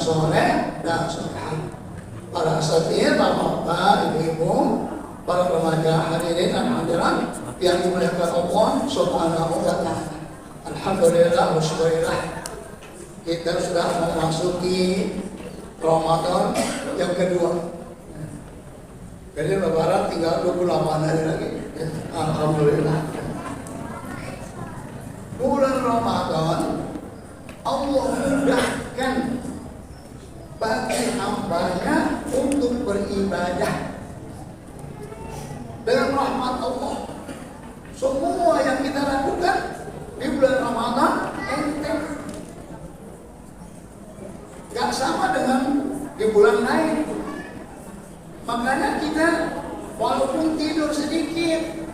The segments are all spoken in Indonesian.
soleh dan soleha. Para asatidz, bapak-bapak, ibu-ibu, para remaja hadirin dan hadirat yang dimuliakan Allah Subhanahu wa Ta'ala. Alhamdulillah wassalillah, kita sudah memasuki Ramadan yang kedua. Jadi lebaran tinggal 28 hari lagi. Alhamdulillah. Bulan Ramadan Allah mudahkan bagi hambanya untuk beribadah dengan rahmat Allah. Semua yang kita lakukan di bulan Ramadan enteng, gak sama dengan di bulan lain. Makanya kita walaupun tidur sedikit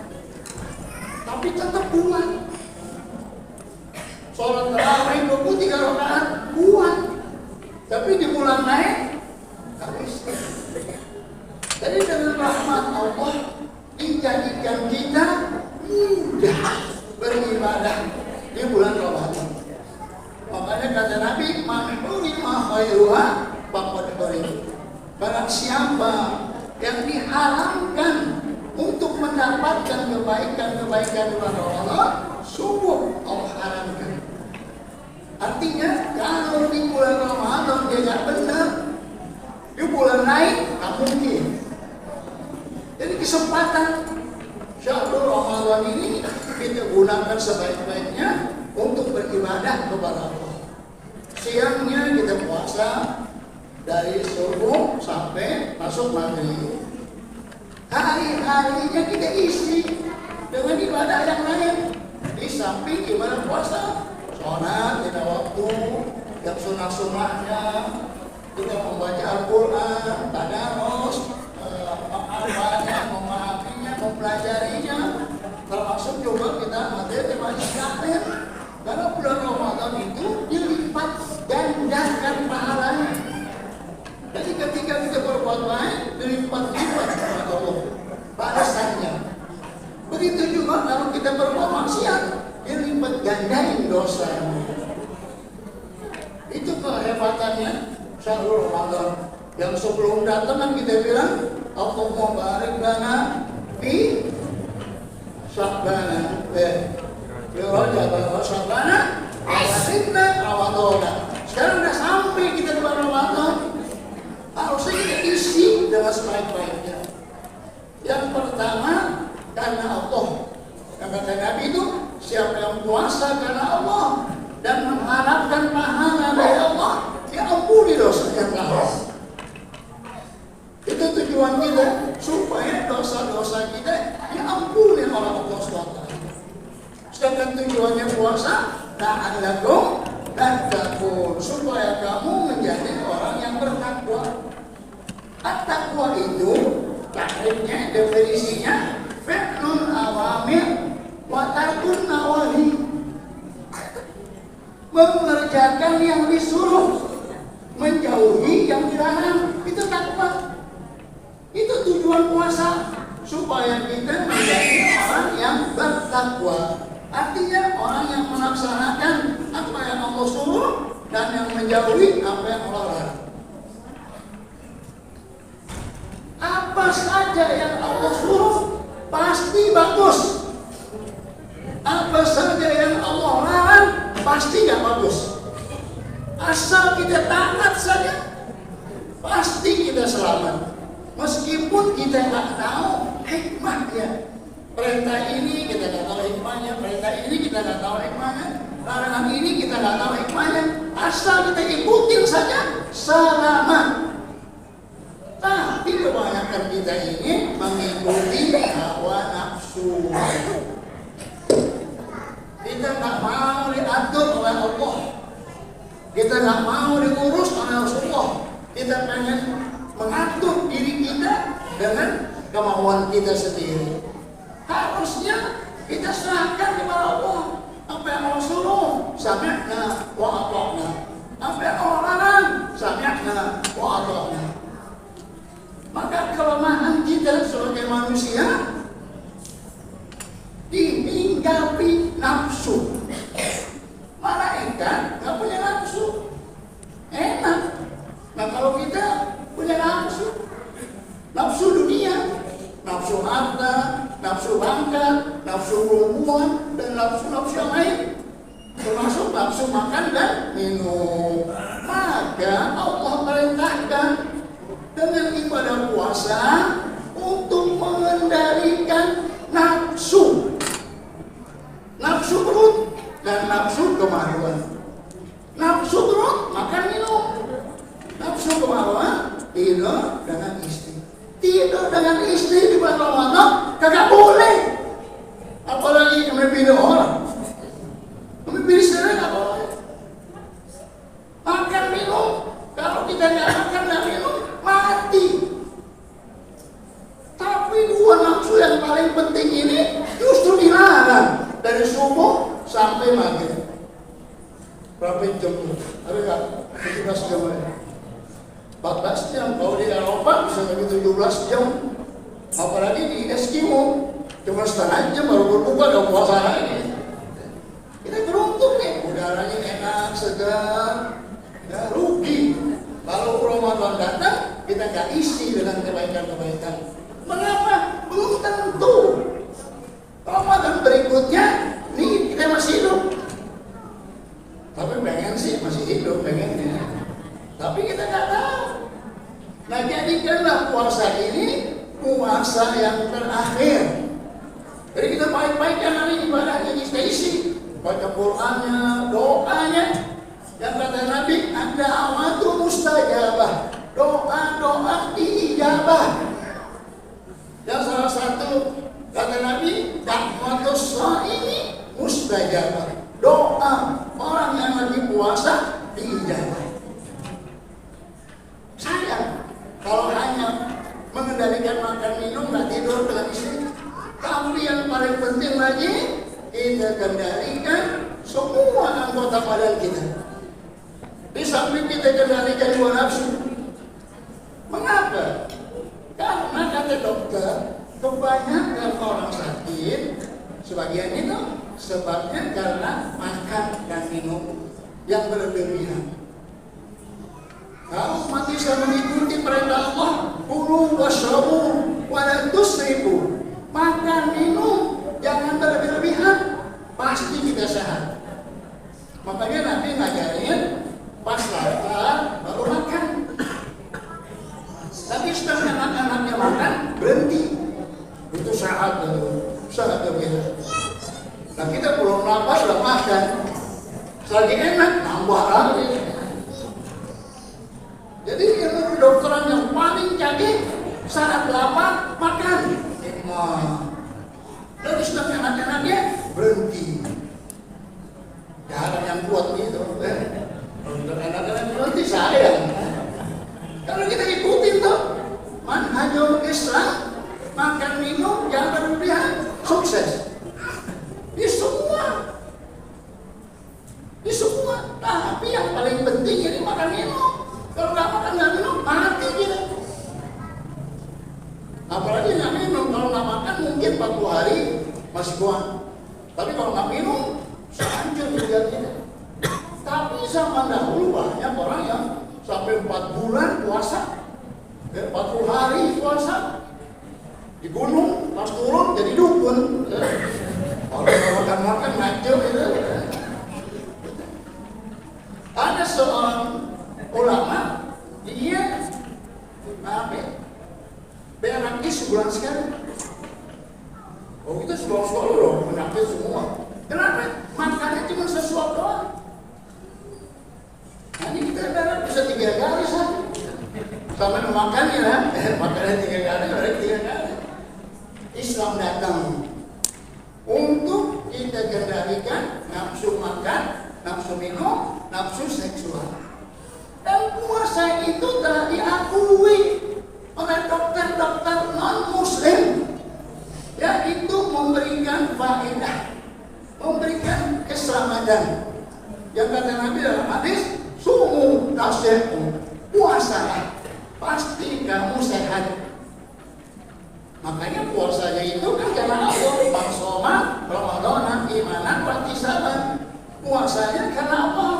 tapi tetap kuat. Sholat tarawih 23 rakaat kuat. Tapi di bulan lain gak bisa. Jadi dengan rahmat Allah dijadikan kita mudah beribadah di bulan Ramadan. Makanya kata Nabi, man hurima khairuha faqad hurim. Barang siapa yang diharamkan untuk mendapatkan kebaikan-kebaikan bulan Ramadan, sungguh Allah haramkan. Artinya kalau di bulan Ramadan dia tidak benar, di bulan lain tak mungkin. Jadi kesempatan syahrul Ramadan ini kita gunakan sebaik-baiknya untuk beribadah kepada Allah. Siangnya kita puasa dari subuh sampai masuk maghrib. Hari-harinya kita isi dengan ibadah yang lain. Di samping ibadah puasa, sholat kita waktu, yang sunnah-sunnahnya, kita membaca Al-Quran, tadarus, menghafalnya, memahaminya, mempelajarinya, termasuk juga kita materi masyarakat. Karena bulan Ramadan itu dilipat gandakan pahalanya. Jadi ketika kita berbuat baik, dilipat-lipat kepada Allah balasannya. Begitu juga kalau kita berbuat maksiat, dilipat gandain dosanya. Itu kehebatannya syahrul Ramadan. Yang sebelum datang kan kita bilang, Allahumma barik lana fi Sya'ban fi Rajab wa Sya'ban wa zidna Ramadan. Sekarang sudah sampai kita ke Ramadan, harusnya kita isi dengan sebaik-baiknya. Yang pertama, karena Allah. Yang kata Nabi itu, siapa yang puasa karena Allah dan mengharapkan pahala dari Allah, dia ampuni dosa yang lalu. Itu tujuan kita, supaya dosa-dosa kita diampuni oleh Allah SWT. Sedangkan tujuannya puasa, la'allakum tattaqun, supaya kamu menjadi orang yang bertakwa. At-taqwa itu takrifnya, definisinya fi'lun awamir wa tarkun nawahi. Mengerjakan yang disuruh, menjauhi yang dilarang. Itu takwa. Itu tujuan puasa, supaya kita menjadi orang yang bertakwa. Artinya orang yang melaksanakan apa yang Allah suruh dan yang menjauhi apa yang Allah larang. Apa saja yang Allah suruh pasti bagus. Apa saja yang Allah larang pasti gak bagus. Asal kita taat saja, pasti kita selamat. Meskipun kita nggak tahu hikmahnya. Perintah ini kita nggak tahu hikmahnya, perintah ini kita nggak tahu hikmahnya, larangan ini kita nggak tahu hikmahnya. Asal kita ikutin saja, selamat. Tapi kebanyakan kita ini mengikuti hawa nafsu. Kita nggak mau diatur oleh Allah. Kita nggak mau diurus oleh Rasulullah. Kita pengen mengatur diri kita dengan kemauan kita sendiri. Harusnya kita serahkan kepada Allah. Apa yang Allah suruh, sami'na wa ata'na. Apa yang Allah larang, sami'na wa ata'na. Maka kelemahan kita sebagai manusia dihinggapi nafsu. Malaikat nggak punya nafsu, enak. nafsu harta, nafsu pangkat, nafsu perempuan, dan nafsu-nafsu yang lain. Termasuk nafsu makan dan minum. Maka Allah perintahkan dengan ibadah puasa untuk mengendalikan nafsu perut dan nafsu kemaluan. Nafsu perut makan minum, nafsu kemaluan tidur dengan istri. Tidur dengan istri di bulan Ramadan kagak boleh, apalagi memilih orang. Memilih sendiri nggak boleh. Makan minum, kalau kita nggak makan dan minum mati. Tapi dua nafsu yang paling penting ini justru dilarang dari subuh sampai maghrib. Berapa jam? Ada nggak? 17 jam aja. 14 jam. Kalau di Eropa bisa lebih 17 jam. Apalagi di Eskimo cuma setengah jam baru berbuka dan puasa lagi. Kita beruntung nih, udaranya enak, segar. Ya, rugi kalau Ramadan datang kita nggak isi dengan kebaikan-kebaikan. Mengapa? Belum tentu Ramadan berikutnya nih kita masih hidup. Tapi pengen sih masih hidup, pengennya. Tapi kita nggak tahu. Nah, jadikanlah puasa ini puasa yang terakhir. Jadi kita baik-baikkan hari ibadahnya kita isi, baca Qur'annya, doanya. Yang kata Nabi, ada awatu mustajabah, doa-doa diijabah. Yang salah satu kata Nabi, da'watus shaimi mustajabah, doa orang yang lagi puasa diijabah. Sayang kalau hanya mengendalikan makan minum, nggak tidur dengan istri. Tapi yang paling penting lagi, kita kendalikan semua anggota badan kita. Di samping kita kendalikan dua nafsu. Mengapa? Karena kata dokter, kebanyakan orang sakit, sebagian itu sebabnya karena makan dan minum yang berlebihan. Kalau umat Islam mengikuti perintah Allah, kulu washrabu wa la tusrifu, makan minum jangan berlebihan, pasti kita sehat. Makanya Nabi ngajarin pas lapar baru makan. Tapi setelah anak-anaknya makan berhenti, itu saat berbeda. Nah, kita belum lapar sudah makan, selagi enak nambah lagi. Jadi ilmu kedokteran yang paling canggih, saat lapar makan. Lalu setelah anak-anaknya berhenti. Cara yang kuat gitu. Untuk anak-anak berhenti sayang. Kalau kita ikutin tuh manhajul Islam, makan minum jangan berlebihan, sukses. Di semua. Tapi yang paling penting ini makan minum. Kalau nggak makan nggak minum mati kita. Apalagi nggak minum, kalau nggak makan mungkin 40 hari masih kuat. Tapi kalau nggak minum, hancur juga kita. Tapi zaman dahulu banyak orang yang sampai 4 bulan puasa, 40 hari puasa. Di gunung, pas turun jadi dukun. Kalau nggak makan hancur gitu. Ada seorang ulama, dia berakis sebulan sekali. Oh, kita sebulan sekali loh, menakis semua. Kenapa? Makannya cuma sesuap doang. Nanti kita berak bisa 3 kali saja. Sampai memakannya kan? Makannya 3 kali, berarti 3 kali. Islam datang untuk kita kendalikan nafsu makan, nafsu minum, nafsu seksual. Dan puasa itu telah diakui oleh dokter-dokter non-muslim, yaitu memberikan faedah, memberikan keselamatan. Yang kata Nabi dalam hadis, sumu tasyahu, puasalah, pasti kamu sehat. Makanya puasanya itu kan karena Allah, maksoma Ramadan imanan wahtisaban. Puasanya karena Allah.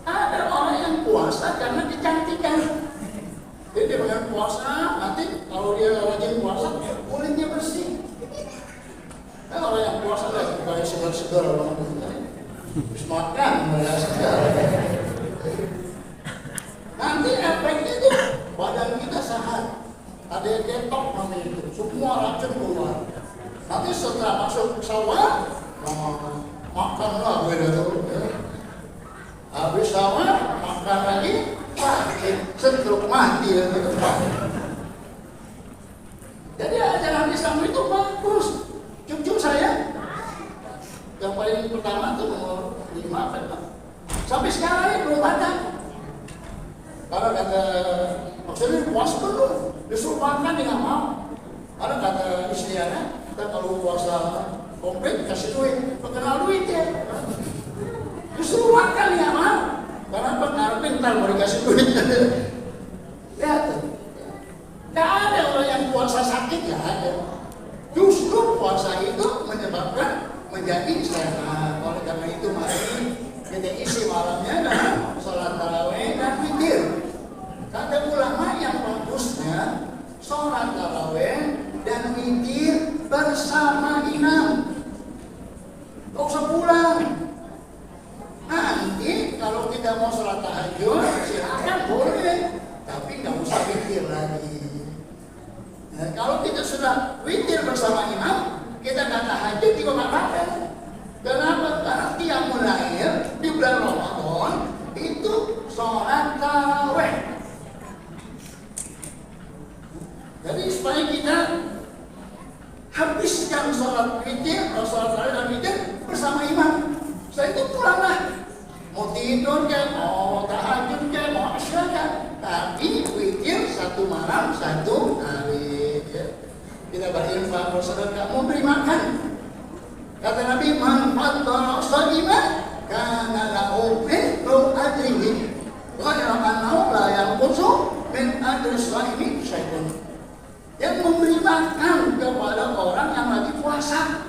Ada orang yang puasa karena kecantikan. Jadi dengan puasa, nanti kalau dia rajin puasa, kulitnya bersih. Kan orang yang puasa kayak segar-segar orang terus makan malah segar. Nanti efeknya itu badan kita sehat. Ada yang ketok namanya itu, semua racun keluar. Nanti setelah masuk sawah, makanlah gue dulu. Habis sawah, makan lagi, cenderung mati dan jadi ajaran Islam itu bagus. Cucu saya yang paling pertama tuh nomor 5 kan, sampai sekarang belum ada. Karena kata maksudnya puasa dulu, disuruh makan dia nggak mau. Karena kata istrinya, kita kalau puasa komplit kasih duit, kenal duit ya. Disuruh makan dia nggak mau. Karena pengaruh pintar mau dikasih duit. Lihat tuh, nggak ada orang yang puasa sakit, nggak ada. Justru puasa itu menyebabkan menjadi sehat. Oleh karena itu mari kita isi malamnya dengan sholat tarawih dan witir. Kata ulama yang bagusnya sholat tarawih dan witir bersama imam. Gak usah pulang. Nanti kalau kita mau sholat tahajud silakan boleh, tapi nggak usah witir lagi. Nah, kalau kita sudah witir bersama imam, kita nggak tahajud juga nggak apa-apa. Kenapa? Karena qiyamul lail di bulan Ramadan itu sholat tarawih. Jadi supaya kita habiskan sholat witir, sholat tarawih dan witir bersama imam. Setelah itu pulanglah. Mau tidur kan, mau tahajud kan, mau asya kan, tapi witir satu malam satu hari. Kita berinfak bersedekah, mau beri makan. Kata Nabi, man fattara sha'iman kana lahu mithlu ajrihi ghayra annahu la yanqusu min ajri shaimi syai'un. Yang memberi makan kepada orang yang lagi puasa,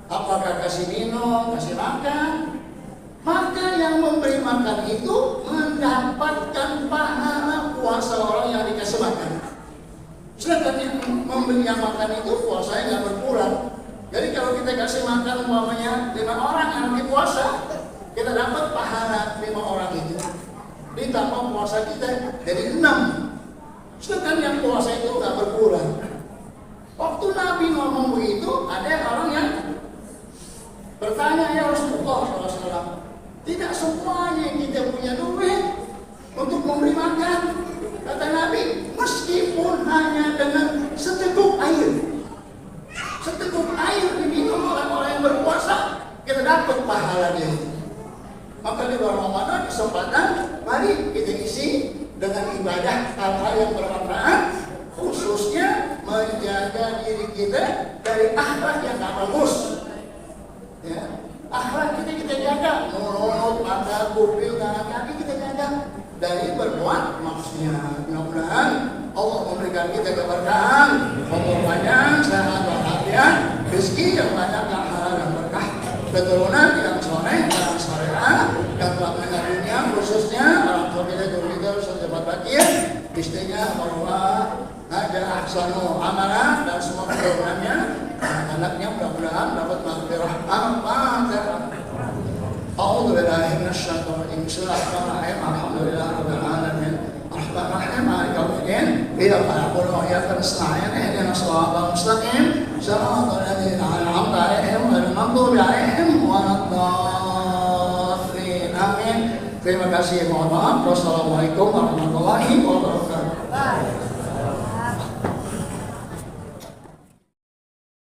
apakah kasih minum, kasih makan, maka yang memberi makan itu mendapatkan pahala puasa orang yang dikasih makan. Sedangkan yang memberi yang makan itu puasanya nggak berkurang. Jadi kalau kita kasih makan umpamanya 5 orang yang lagi puasa, kita dapat pahala 5 orang itu. Ditambah puasa kita jadi 6. Sedangkan yang puasa itu nggak berkurang. Waktu Nabi ngomong begitu, ada orang yang bertanya, ya Rasulullah SAW, tidak semuanya kita punya duit untuk memberi makan. Kata Nabi, meskipun hanya dengan seteguk air diminum oleh orang yang berpuasa, kita dapat pahalanya. Maka di bulan Ramadan kesempatan, mari kita isi dengan ibadah hal-hal yang bermanfaat, khususnya menjaga diri kita dari akhlak yang tak bagus. Ya, akhlak kita jaga, mulut, mata, kuping, tangan, kaki kita jaga dari berbuat maksiat. Mudah-mudahan Allah memberikan kita keberkahan, umur panjang, sehat walafiat, rezeki yang banyak, yang halal dan berkah, keturunan yang soleh, yang salehah, yang telah meninggal dunia, khususnya orang tua kita, guru kita, sahabat bakir, istrinya, Allah, Hajar Ahsanu Amalah, dan semua keturunannya, anak-anaknya mudah-mudahan dapat maghfirah. Al-Fatihah. A'udzu billahi minasyaitonir rajim. Bismillahirrahmanirrahim. Alhamdulillahirabbil alamin. Arrahmanirrahim. Maliki yaumiddin. Iyyaka na'budu wa iyyaka nasta'in. Ihdinas siratal mustaqim. Shiratal ladzina an'amta 'alaihim ghairil maghdubi 'alaihim waladdallin. Amin. Terima kasih. Mohon maaf. Wassalamualaikum warahmatullahi wabarakatuh.